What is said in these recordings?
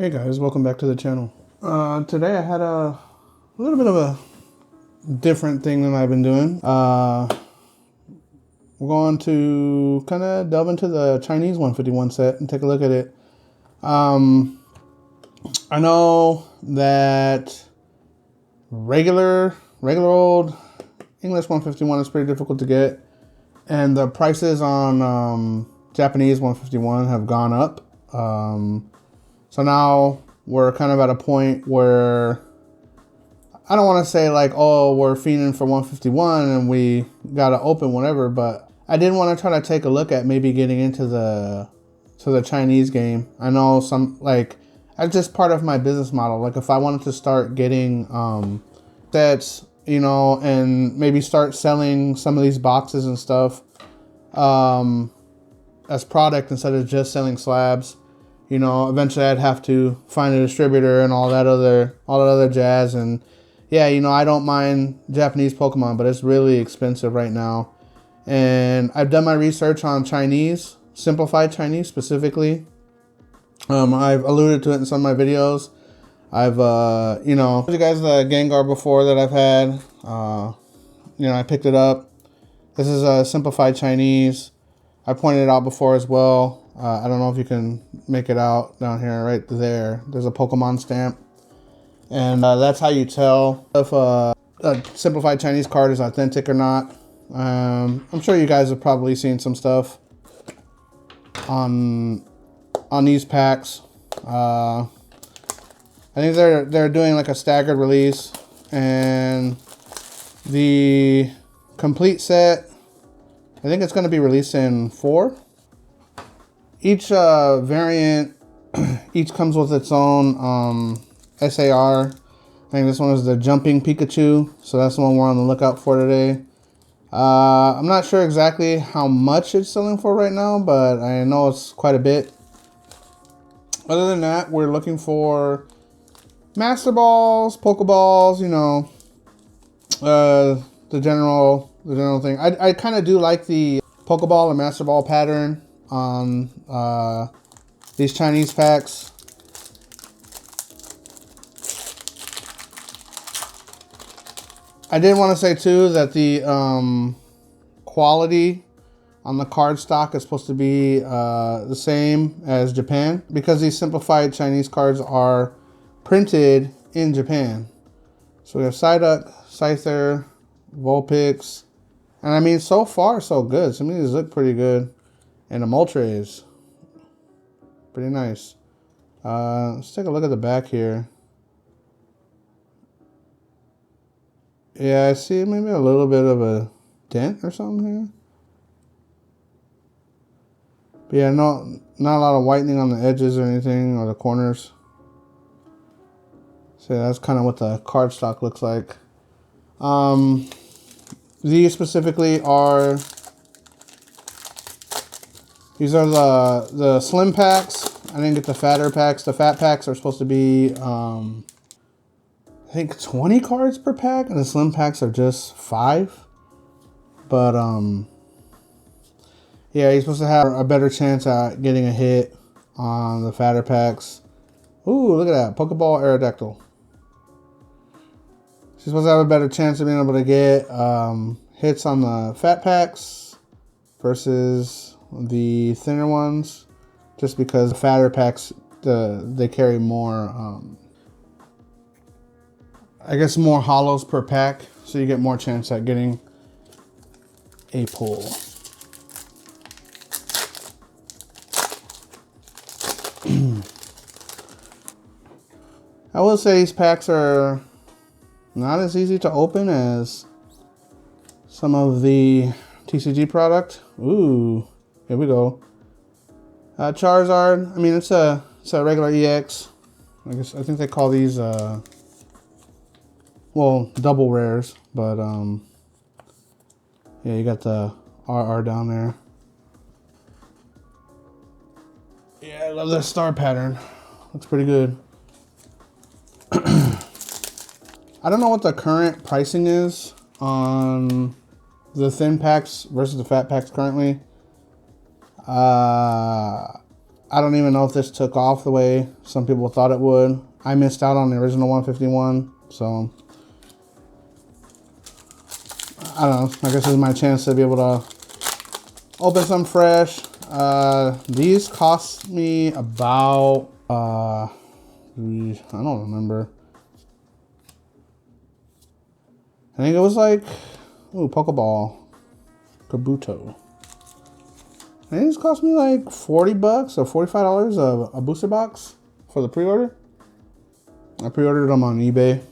Hey guys, welcome back to the channel. Today I had a little bit of a different thing than I've been doing. We're going to kind of delve into the Chinese 151 set and take a look at it. I know that regular old English 151 is pretty difficult to get, and the prices on Japanese 151 have gone up. So now we're kind of at a point where I don't want to say like, oh, we're fiending for 151 and we got to open whatever, but I did want to try to take a look at maybe getting into the Chinese game. I know some, like, that's just part of my business model. Like if I wanted to start getting sets, you know, and maybe start selling some of these boxes and stuff as product instead of just selling slabs. You know, eventually I'd have to find a distributor and all that other jazz. And yeah, you know, I don't mind Japanese Pokemon, but it's really expensive right now. And I've done my research on Chinese, Simplified Chinese specifically. I've alluded to it in some of my videos. I've, you know, told you guys the Gengar before that I've had. You know, I picked it up. This is a Simplified Chinese. I pointed it out before as well. I don't know if you can make it out down here, right there. There's a Pokemon stamp. And that's how you tell if a Simplified Chinese card is authentic or not. I'm sure you guys have probably seen some stuff on these packs. I think they're doing like a staggered release. And the complete set, I think it's going to be released in 4. Each variant, each comes with its own SAR. I think this one is the Jumping Pikachu, so that's the one we're on the lookout for today. I'm not sure exactly how much it's selling for right now, but I know it's quite a bit. Other than that, we're looking for Master Balls, Pokeballs, you know, the general thing. I kind of do like the Pokeball and Master Ball pattern on these Chinese packs. I did want to say too that the quality on the card stock is supposed to be the same as Japan, because these Simplified Chinese cards are printed in Japan. So we have Psyduck, Scyther, Vulpix, and I mean, so far so good. Some of these look pretty good. And the Moltres is pretty nice. Let's take a look at the back here. Yeah, I see maybe a little bit of a dent or something here. But yeah, not a lot of whitening on the edges or anything, or the corners. So yeah, that's kind of what the cardstock looks like. These specifically are... These are the slim packs. I didn't get the fatter packs. The fat packs are supposed to be, I think 20 cards per pack, and the slim packs are just 5. But, yeah, you're supposed to have a better chance at getting a hit on the fatter packs. Ooh, look at that. Pokeball Aerodactyl. She's supposed to have a better chance of being able to get hits on the fat packs versus the thinner ones, just because the fatter packs, they carry more, I guess, more hollows per pack, so you get more chance at getting a pull. I will say these packs are not as easy to open as some of the TCG product. Ooh. Here we go. Charizard. I mean, it's a regular EX. I think they call these well, double rares. But yeah, you got the RR down there. Yeah, I love that star pattern. Looks pretty good. I don't know what the current pricing is on the thin packs versus the fat packs currently. I don't even know if this took off the way some people thought it would. I missed out on the original 151, so I don't know. I guess this is my chance to be able to open some fresh. These cost me about, I don't remember. I think it was like, ooh, Pokeball, Kabuto. I think this cost me like 40 bucks or $45 a booster box for the pre-order. I pre-ordered them on eBay.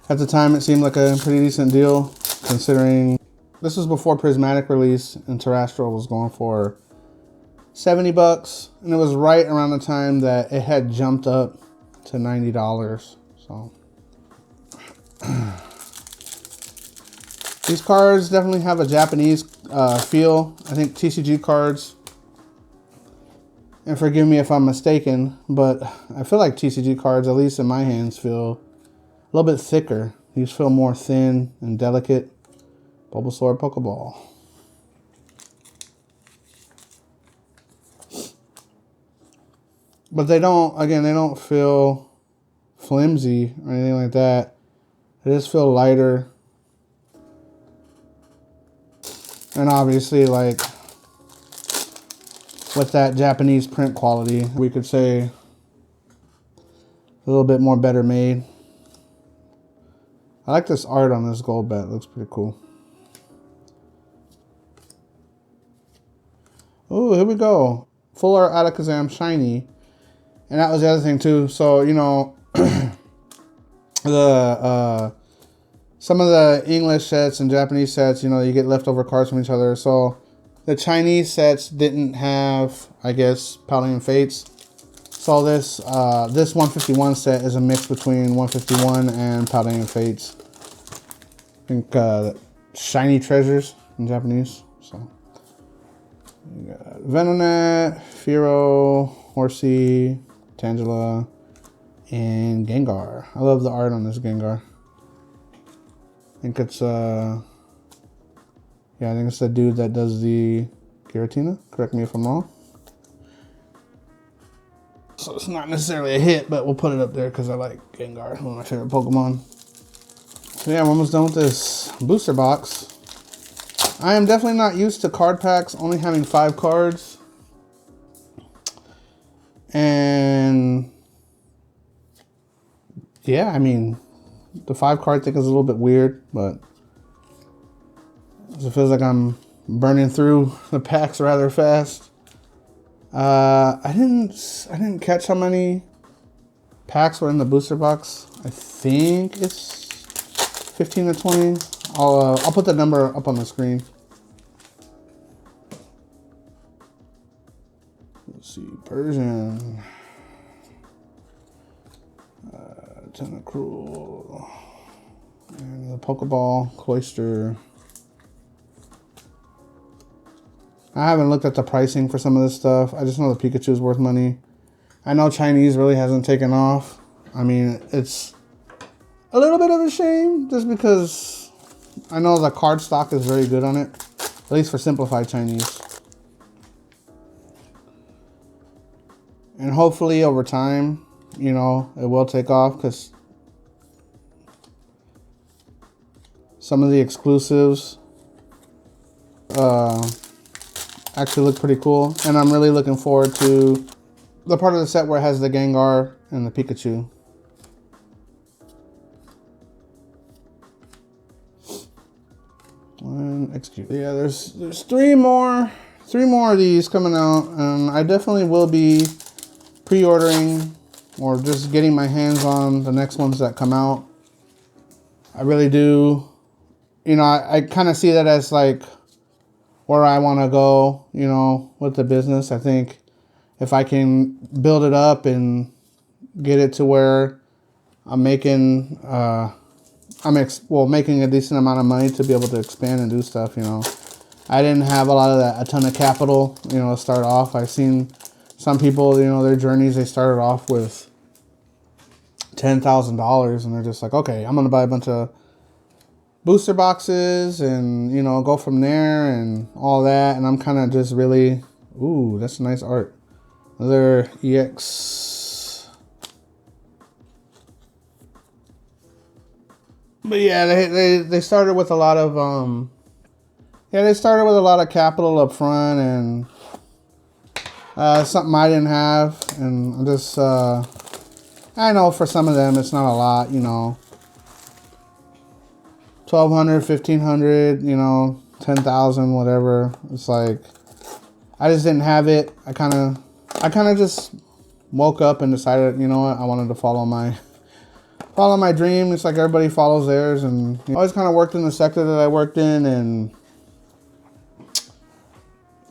At the time, it seemed like a pretty decent deal, considering this was before Prismatic release and Terrestrial was going for 70 bucks. And it was right around the time that it had jumped up to $90. So these cards definitely have a Japanese feel. I think TCG cards, and forgive me if I'm mistaken, but I feel like TCG cards, at least in my hands, feel a little bit thicker. These feel more thin and delicate. Bulbasaur, Pokeball. But they don't, again, they don't feel flimsy or anything like that. They just feel lighter. And obviously, like, with that Japanese print quality, we could say a little bit more better made. I like this art on this gold bat. It looks pretty cool. Oh, here we go. Full Art Alakazam Shiny. And that was the other thing too. So, you know, some of the English sets and Japanese sets, you know, you get leftover cards from each other. So the Chinese sets didn't have, I guess, Paladin Fates. So this 151 set is a mix between 151 and Paladin Fates. I think Shiny Treasures in Japanese. So we got Venonat, Fearow, Horsey, Tangela, and Gengar. I love the art on this Gengar. I think it's yeah, I think it's the dude that does the Giratina. Correct me if I'm wrong. So it's not necessarily a hit, but we'll put it up there because I like Gengar, one of my favorite Pokemon. So yeah, we're almost done with this booster box. I am definitely not used to card packs only having 5 cards. And yeah, I mean, the 5 card thing is a little bit weird, but it feels like I'm burning through the packs rather fast. I didn't catch how many packs were in the booster box. I think it's 15 to 20. I'll put the number up on the screen. Let's see, Persian, Tentacruel, and the Pokeball, Cloyster. I haven't looked at the pricing for some of this stuff. I just know the Pikachu is worth money. I know Chinese really hasn't taken off. I mean, it's a little bit of a shame just because I know the card stock is very good on it, at least for Simplified Chinese. And hopefully over time, you know, it will take off because some of the exclusives actually look pretty cool. And I'm really looking forward to the part of the set where it has the Gengar and the Pikachu. And execute. Yeah, there's three more of these coming out, and I definitely will be pre-ordering or just getting my hands on the next ones that come out. I really do. You know, I kind of see that as like where I want to go, you know, with the business. I think if I can build it up and get it to where I'm making making a decent amount of money to be able to expand and do stuff, you know. I didn't have a ton of capital, you know, to start off. I've seen some people, you know, their journeys, they started off with $10,000 and they're just like, okay, I'm going to buy a bunch of booster boxes and, you know, go from there and all that. And I'm kind of just really Ooh, that's nice art. Another EX. But yeah, they started with a lot of they started with a lot of capital up front, and something I didn't have, and I'm just I know for some of them it's not a lot, you know. 1,200, 1,500, you know, 10,000, whatever. It's like I just didn't have it. I kind of just woke up and decided, you know what, I wanted to follow my dream. It's like everybody follows theirs, and I always kind of worked in the sector that I worked in, and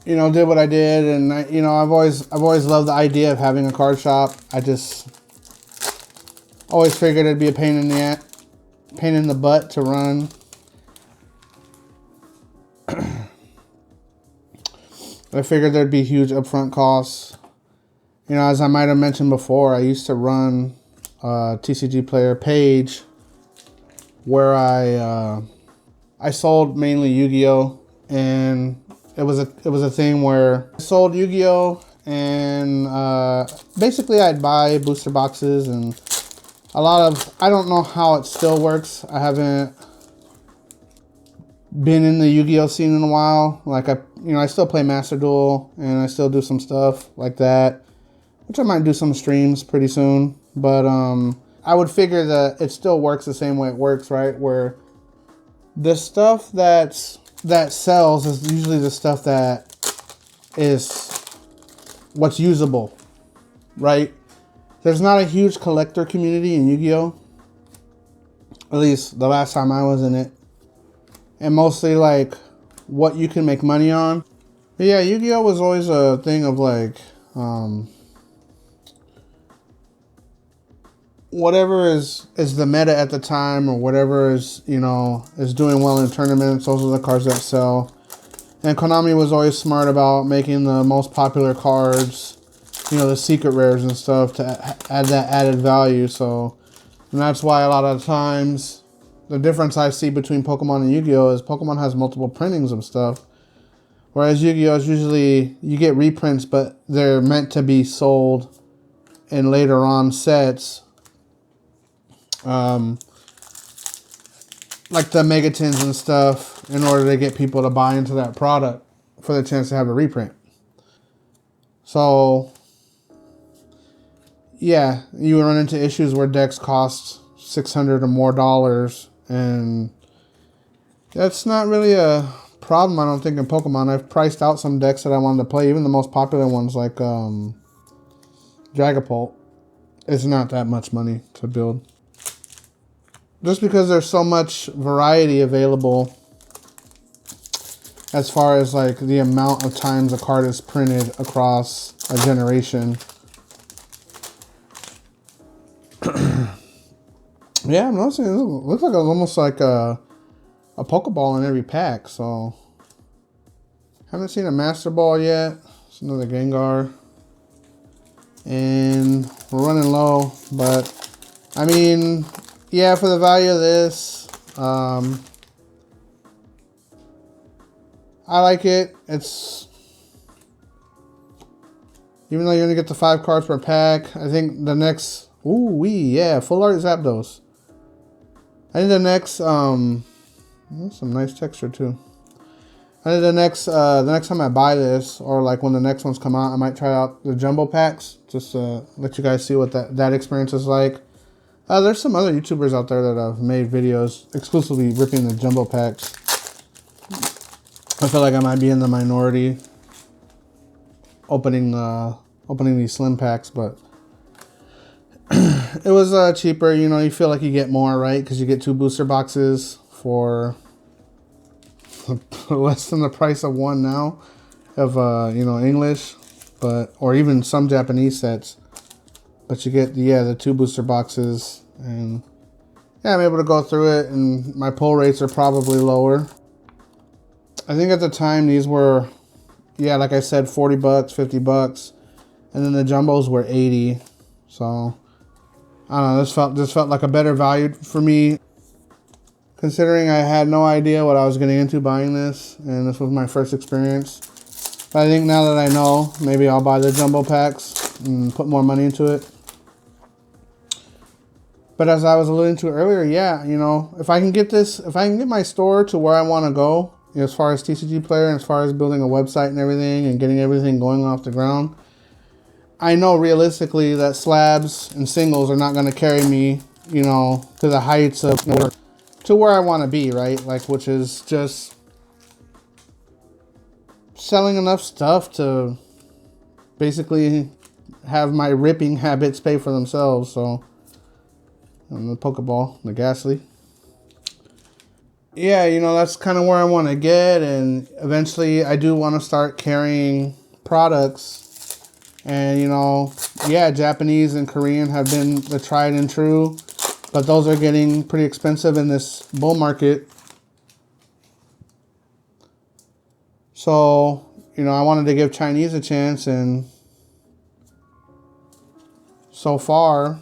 you know, did what I did, and you know, I've always loved the idea of having a card shop. I just always figured it'd be a pain in the butt to run. I figured there'd be huge upfront costs. You know, as I might have mentioned before, I used to run a TCG Player page where I sold mainly Yu-Gi-Oh, and it was a thing where I sold Yu-Gi-Oh, and basically I'd buy booster boxes, and a lot of, I don't know how it still works. I haven't been in the Yu-Gi-Oh scene in a while. Like I still play Master Duel, and I still do some stuff like that, which I might do some streams pretty soon. But I would figure that it still works the same way it works, right? Where the stuff that sells is usually the stuff that is what's usable, right? There's not a huge collector community in Yu-Gi-Oh, at least the last time I was in it, and mostly like what you can make money on. But yeah, Yu-Gi-Oh was always a thing of like whatever is the meta at the time, or whatever is, you know, is doing well in tournaments, those are the cards that sell. And Konami was always smart about making the most popular cards, you know, the secret rares and stuff, to add that added value. So, and that's why a lot of times the difference I see between Pokemon and Yu-Gi-Oh is Pokemon has multiple printings of stuff, whereas Yu-Gi-Oh is usually, you get reprints, but they're meant to be sold in later on sets. Like the Megatins and stuff, in order to get people to buy into that product for the chance to have a reprint. So yeah, you run into issues where decks cost $600 or more, and that's not really a problem, I don't think, in Pokemon. I've priced out some decks that I wanted to play, even the most popular ones like Dragapult. It's not that much money to build. Just because there's so much variety available as far as like the amount of times a card is printed across a generation. Yeah, I'm noticing it looks like almost like a Pokeball in every pack. So haven't seen a Master Ball yet. It's another Gengar, and we're running low, but I mean, yeah, for the value of this, I like it. It's, even though you only get the 5 cards per pack, I think the next, yeah, full art Zapdos. I think the next, some nice texture too. I think the next time I buy this, or like when the next ones come out, I might try out the jumbo packs, just to let you guys see what that experience is like. There's some other YouTubers out there that have made videos exclusively ripping the jumbo packs. I feel like I might be in the minority opening these slim packs, but it was cheaper. You know, you feel like you get more, right? Because you get 2 booster boxes for less than the price of one now of you know, English, but, or even some Japanese sets. But you get, yeah, the 2 booster boxes, and yeah, I'm able to go through it, and my pull rates are probably lower. I think at the time these were, yeah, like I said, 40 bucks, 50 bucks, and then the jumbos were 80. So I don't know, this felt like a better value for me, considering I had no idea what I was getting into buying this, and this was my first experience. But I think now that I know, maybe I'll buy the jumbo packs and put more money into it. But as I was alluding to earlier, yeah, you know, if I can get my store to where I want to go, as far as TCG Player and as far as building a website and everything and getting everything going off the ground, I know realistically that slabs and singles are not going to carry me, you know, to the heights of, you know, to where I want to be, right? Like, which is just selling enough stuff to basically have my ripping habits pay for themselves. So, and the Pokeball, the Ghastly. Yeah, you know, that's kind of where I want to get, and eventually I do want to start carrying products. And, you know, yeah, Japanese and Korean have been the tried and true, but those are getting pretty expensive in this bull market. So, you know, I wanted to give Chinese a chance, and so far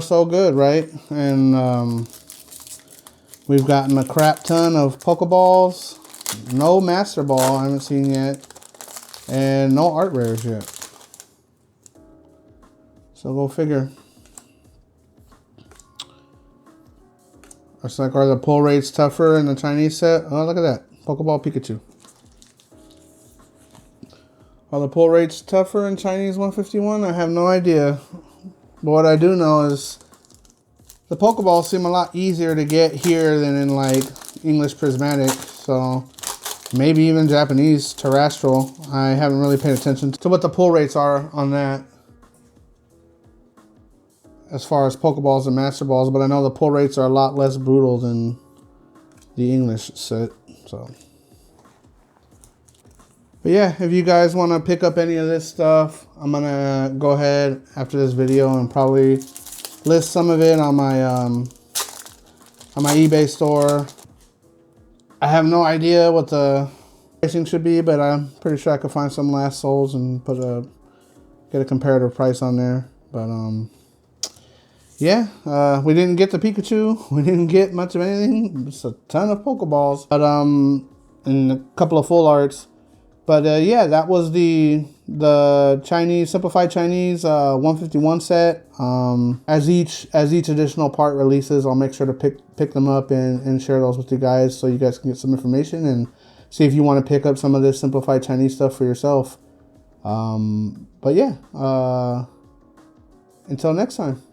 so good, right? And we've gotten a crap ton of Pokeballs, no Master Ball I haven't seen yet, and no art rares yet. So go figure. Looks like, are the pull rates tougher in the Chinese set? Oh, look at that. Pokeball Pikachu. Are the pull rates tougher in Chinese 151? I have no idea. But what I do know is the Pokeballs seem a lot easier to get here than in like English Prismatic. So maybe even Japanese Terrestrial. I haven't really paid attention to what the pull rates are on that as far as Pokeballs and Master Balls. But I know the pull rates are a lot less brutal than the English set. So, but yeah, if you guys want to pick up any of this stuff, I'm going to go ahead after this video and probably list some of it on my eBay store. I have no idea what the pricing should be, but I'm pretty sure I could find some last souls and get a comparative price on there. But yeah, we didn't get the Pikachu. We didn't get much of anything. Just a ton of Pokeballs, but and a couple of full arts. But yeah, that was the Chinese Simplified Chinese 151 set. As each additional part releases, I'll make sure to pick them up and share those with you guys, so you guys can get some information and see if you want to pick up some of this Simplified Chinese stuff for yourself. But yeah, until next time.